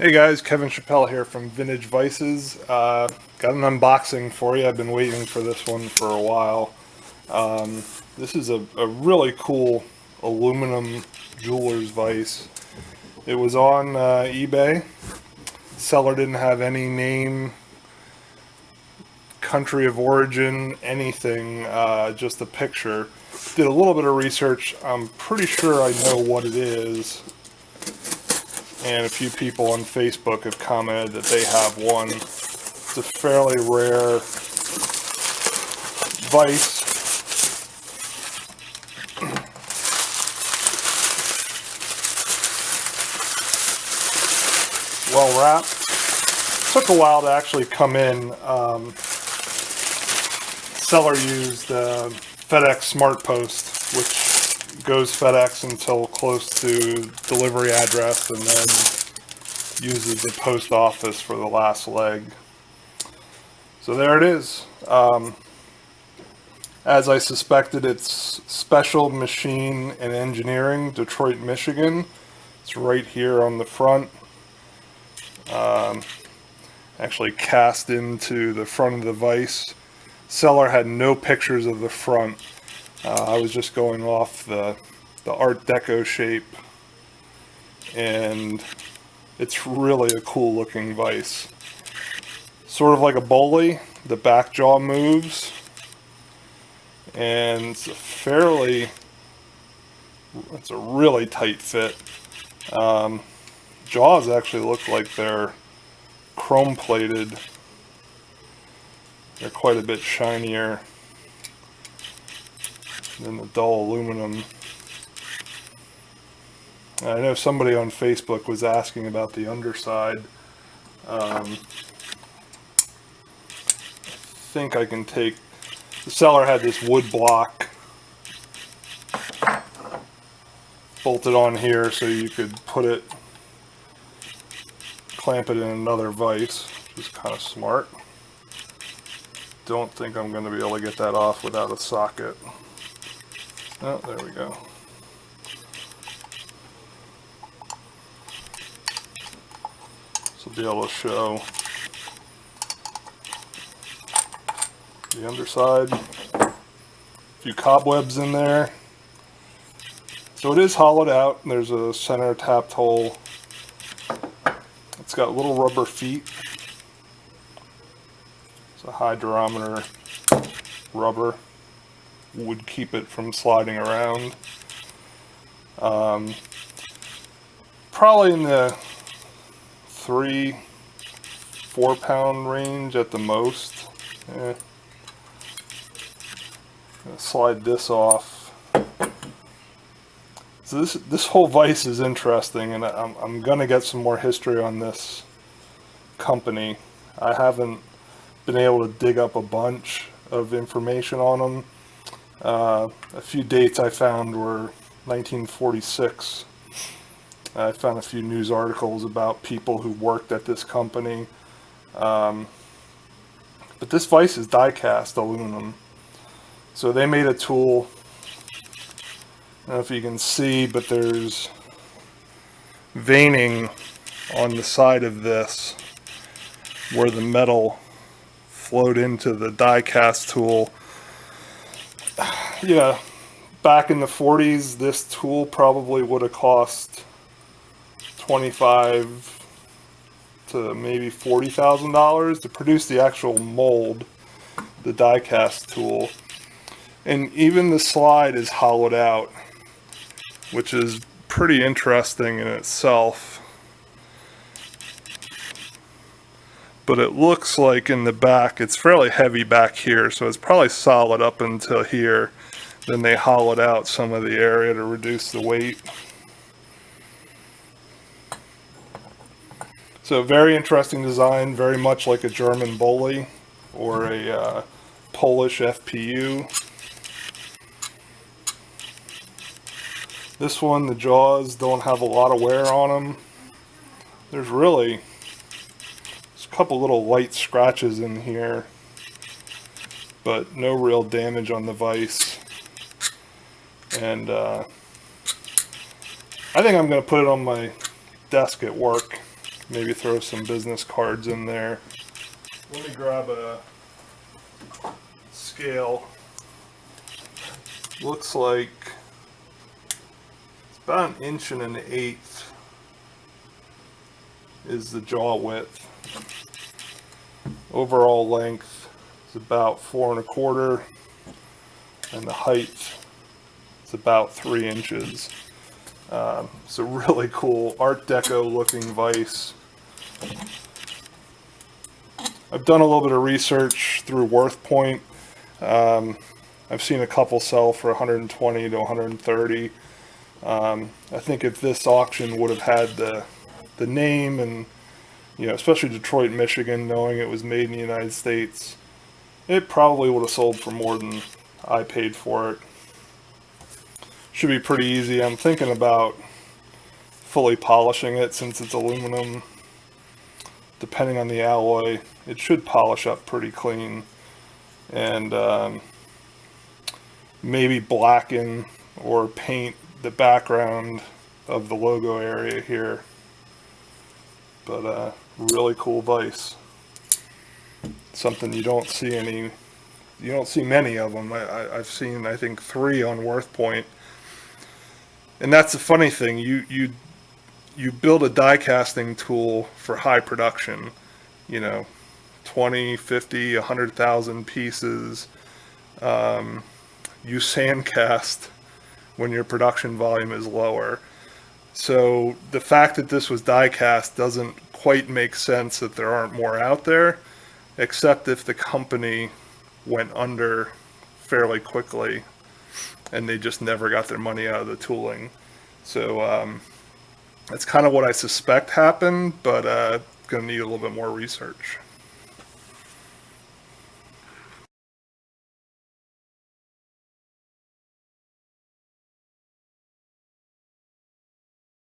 Hey guys, Kevin Chappelle here from Vintage Vices. Got an unboxing for you. I've been waiting for this one for a while. This is a really cool aluminum jeweler's vise. It was on eBay. Seller didn't have any name, country of origin, anything, just a picture. Did a little bit of research. I'm pretty sure I know what it is. And a few people on Facebook have commented that they have one. It's a fairly rare vise. Well wrapped. Took a while to actually come in. Seller used FedEx Smart Post, which goes FedEx until close to delivery address and then uses the post office for the last leg. So there it is. As I suspected, it's Special Machine and Engineering, Detroit, Michigan. It's right here on the front. Actually cast into the front of the vise. Seller had no pictures of the front. I was just going off the art-deco shape, and it's really a cool looking vise. Sort of like a bully, the back jaw moves, and it's a really tight fit. Jaws actually look like they're chrome plated. They're quite a bit shinier than the dull aluminum. I know somebody on Facebook was asking about the underside. I think I can take, the seller had this wood block bolted on here so you could put it, clamp it in another vise, which is kind of smart. Don't think I'm going to be able to get that off without a socket. Oh, there we go. So be able to show the underside. A few cobwebs in there. So it is hollowed out. There's a center tapped hole. It's got little rubber feet. It's a high diameter rubber. Would keep it from sliding around. Probably in the 3-4 pound range at the most. Slide this off. So this whole vise is interesting, and I'm gonna get some more history on this company. I haven't been able to dig up a bunch of information on them. A few dates I found were 1946. I found a few news articles about people who worked at this company. But this vise is die-cast aluminum. So they made a tool. I don't know if you can see, but there's veining on the side of this where the metal flowed into the die-cast tool. Yeah, back in the 40s, this tool probably would have cost $25,000 to maybe $40,000 to produce the actual mold, the die-cast tool. And even the slide is hollowed out, which is pretty interesting in itself. But it looks like in the back, it's fairly heavy back here, so it's probably solid up until here. Then they hollowed out some of the area to reduce the weight. So very interesting design, very much like a German bully or a Polish FPU. This one, the jaws don't have a lot of wear on them. There's a couple little light scratches in here, but no real damage on the vise. And I think I'm going to put it on my desk at work. Maybe throw some business cards in there. Let me grab a scale. Looks like it's about 1.125" is the jaw width. Overall length is about 4.25, and the height is about 3 inches. So really cool art deco looking vise. I've done a little bit of research through WorthPoint. I've seen a couple sell for 120 to 130. I think if this auction would have had the name and, you know, especially Detroit, Michigan, knowing it was made in the United States, it probably would have sold for more than I paid for it. Should be pretty easy. I'm thinking about fully polishing it since it's aluminum. Depending on the alloy, it should polish up pretty clean. And maybe blacken or paint the background of the logo area here. But really cool vise. Something you don't see many of them. I've seen, I think, 3 on WorthPoint. And that's the funny thing. You build a die casting tool for high production, you know, 20, 50, 100,000 pieces. You sandcast when your production volume is lower. So the fact that this was die cast doesn't quite make sense that there aren't more out there, except if the company went under fairly quickly and they just never got their money out of the tooling. So that's kind of what I suspect happened, but gonna need a little bit more research.